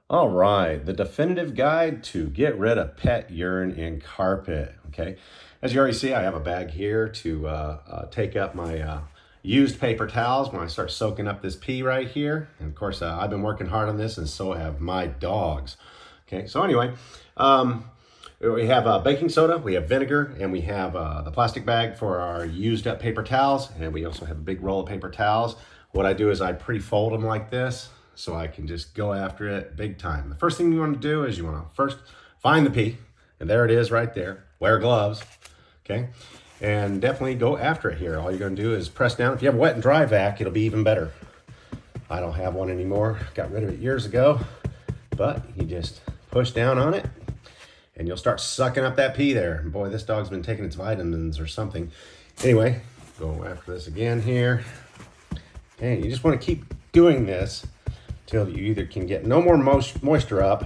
All right, the definitive guide to get rid of pet urine in carpet, okay? As you already see, I have a bag here to take up my used paper towels when I start soaking up this pee right here. And of course, I've been working hard on this and so have my dogs. Okay, so anyway, we have baking soda, we have vinegar, and we have the plastic bag for our used up paper towels. And we also have a big roll of paper towels. What I do is I pre-fold them like this, so I can just go after it big time. The first thing you want to do is you want to first find the pee, and there it is right there. Wear gloves, okay? And definitely go after it here. All you're going to do is press down. If you have a wet and dry vac, it'll be even better. I don't have one anymore. Got rid of it years ago, but you just push down on it, and you'll start sucking up that pee there. And boy, this dog's been taking its vitamins or something. Anyway, go after this again here. Okay, you just want to keep doing this till you either can get no more moisture up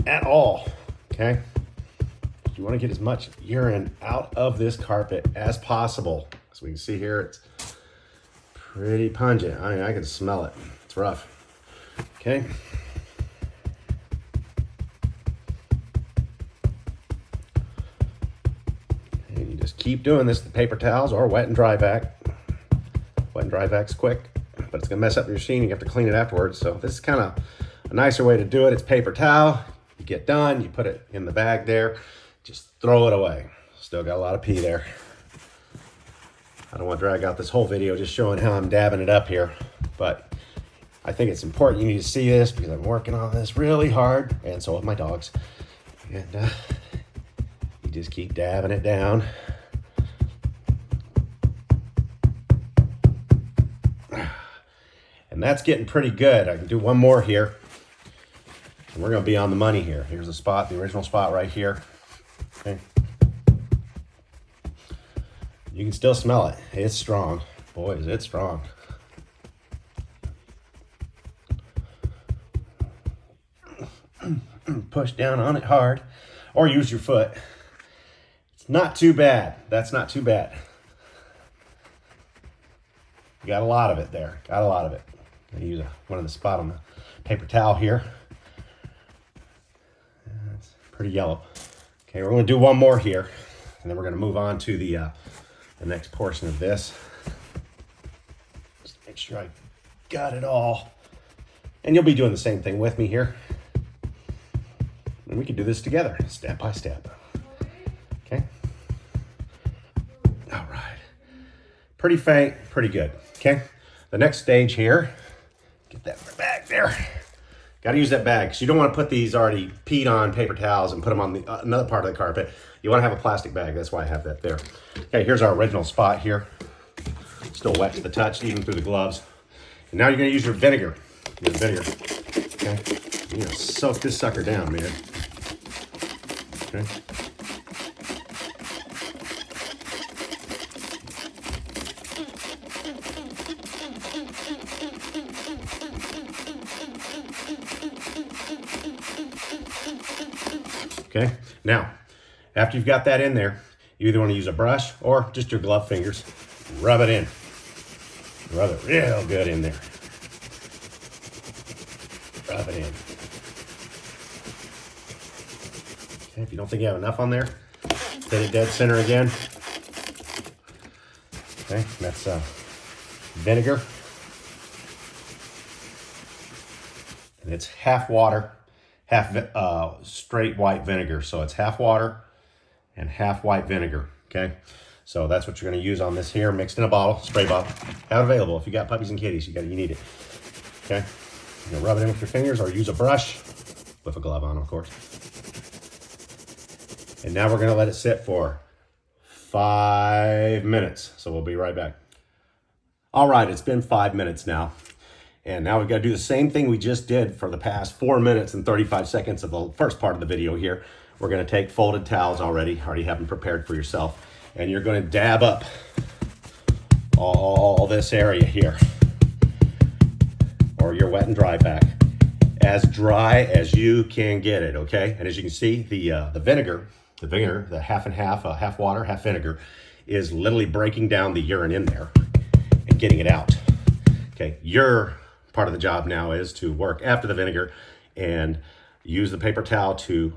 at all, okay? You want to get as much urine out of this carpet as possible. As we can see here, it's pretty pungent. I mean, I can smell it. It's rough, okay? And you just keep doing this. The paper towels or wet and dry vac. Wet and dry vac's quick, but it's gonna mess up your machine. You have to clean it afterwards. So this is kind of a nicer way to do it. It's paper towel. You get done, you put it in the bag there, just throw it away. Still got a lot of pee there. I don't want to drag out this whole video just showing how I'm dabbing it up here, but I think it's important you need to see this because I'm working on this really hard, and so have my dogs. And you just keep dabbing it down. And that's getting pretty good. I can do one more here. And we're going to be on the money here. Here's the spot, the original spot right here. Okay. You can still smell it. It's strong. Boy, is it strong. Push down on it hard or use your foot. It's not too bad. That's not too bad. You got a lot of it there. Got a lot of it. I use one of the spot on the paper towel here. It's pretty yellow. Okay, we're going to do one more here, and then we're going to move on to the next portion of this. Just make sure I got it all. And you'll be doing the same thing with me here. And we can do this together, step by step. Okay? All right. Pretty faint, pretty good. Okay? The next stage here, get that in the bag there. Got to use that bag because you don't want to put these already peed on paper towels and put them on the another part of the carpet. You want to have a plastic bag. That's why I have that there. Okay, here's our original spot here. Still wet to the touch, even through the gloves. And now you're going to use your vinegar. Your vinegar. Okay, you're going to soak this sucker down, man. Okay. Okay, now, after you've got that in there, you either want to use a brush or just your glove fingers. Rub it in. Rub it real good in there. Rub it in. Okay, if you don't think you have enough on there, hit it dead center again. Okay, that's vinegar. And it's half water, half straight white vinegar. So it's half water and half white vinegar, okay? So that's what you're gonna use on this here, mixed in a bottle, spray bottle. Have it available. If you got puppies and kitties, you need it, okay? You're gonna rub it in with your fingers or use a brush with a glove on, of course. And now we're gonna let it sit for 5 minutes. So we'll be right back. All right, it's been 5 minutes now. And now we've got to do the same thing we just did for the past 4 minutes and 35 seconds of the first part of the video here. We're going to take folded towels already have them prepared for yourself. And you're going to dab up all this area here. Or your wet and dry vac. As dry as you can get it, okay? And as you can see, the vinegar, the half and half, half water, half vinegar, is literally breaking down the urine in there and getting it out. Okay, your part of the job now is to work after the vinegar and use the paper towel to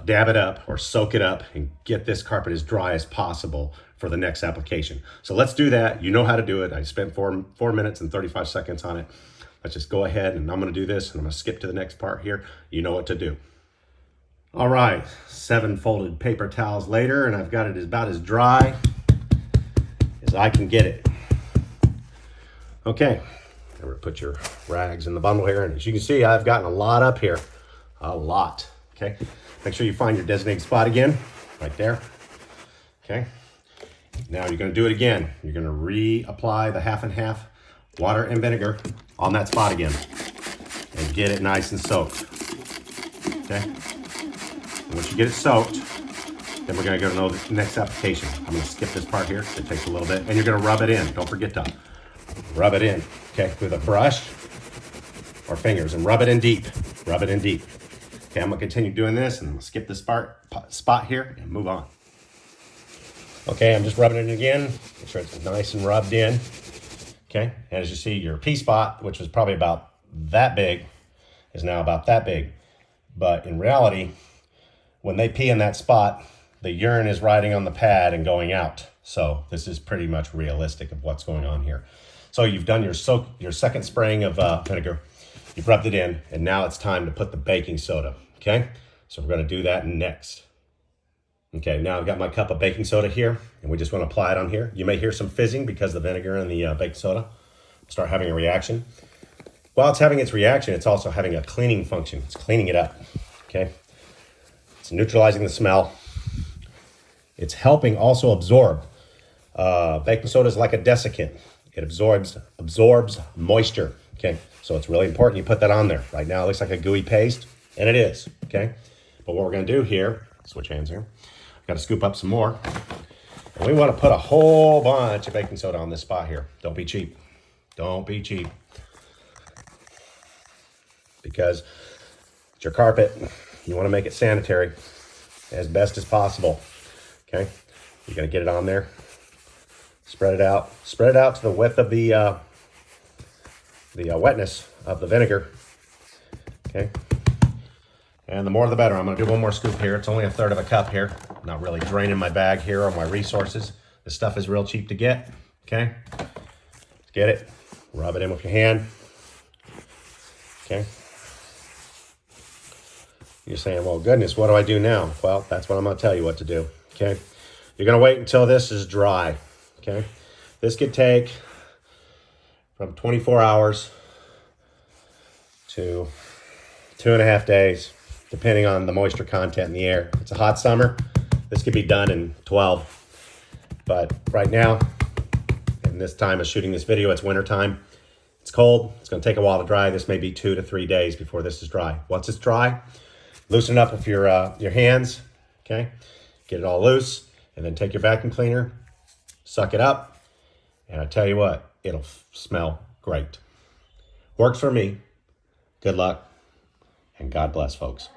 dab it up or soak it up and get this carpet as dry as possible for the next application. So let's do that. You know how to do it. I spent 4 minutes and 35 seconds on it. Let's just go ahead, and I'm gonna do this, and I'm gonna skip to the next part here. You know what to do. All right, 7 folded paper towels later, and I've got it about as dry as I can get it. Okay, remember to put your rags in the bundle here, and as you can see, I've gotten a lot up here, a lot, okay? Make sure you find your designated spot again, right there, okay? Now you're gonna do it again. You're gonna reapply the half and half water and vinegar on that spot again and get it nice and soaked, okay? And once you get it soaked, then we're gonna go to the next application. I'm gonna skip this part here, it takes a little bit, and you're gonna rub it in. Don't forget to rub it in, okay, with a brush or fingers, and rub it in deep, rub it in deep. Okay, I'm gonna continue doing this, and I'm gonna skip this spot here and move on. Okay, I'm just rubbing it in again, make sure it's nice and rubbed in. Okay, and as you see, your pee spot, which was probably about that big, is now about that big. But in reality, when they pee in that spot, the urine is riding on the pad and going out. So this is pretty much realistic of what's going on here. So you've done your second spraying of vinegar, you've rubbed it in, and now it's time to put the baking soda, okay? So we're gonna do that next. Okay, now I've got my cup of baking soda here, and we just want to apply it on here. You may hear some fizzing because the vinegar and the baking soda start having a reaction. While it's having its reaction, it's also having a cleaning function. It's cleaning it up, okay? It's neutralizing the smell. It's helping also absorb. Baking soda is like a desiccant. It absorbs moisture, okay? So it's really important you put that on there. Right now it looks like a gooey paste, and it is, okay? But what we're gonna do here, switch hands here, got to scoop up some more. And we want to put a whole bunch of baking soda on this spot here. Don't be cheap. Don't be cheap. Because it's your carpet. You want to make it sanitary as best as possible. Okay? You're going to get it on there. Spread it out. Spread it out to the width of the wetness of the vinegar. Okay? And the more the better. I'm gonna do one more scoop here. It's only 1/3 of a cup here. I'm not really draining my bag here or my resources. This stuff is real cheap to get, okay? Get it, rub it in with your hand, okay? You're saying, well, goodness, what do I do now? Well, that's what I'm gonna tell you what to do, okay? You're gonna wait until this is dry, okay? This could take from 24 hours to 2.5 days. Depending on the moisture content in the air. If it's a hot summer, this could be done in 12. But right now, in this time of shooting this video, it's winter time. It's cold, it's gonna take a while to dry. This may be 2 to 3 days before this is dry. Once it's dry, loosen it up with your hands, okay? Get it all loose, and then take your vacuum cleaner, suck it up, and I tell you what, it'll smell great. Works for me. Good luck, and God bless, folks.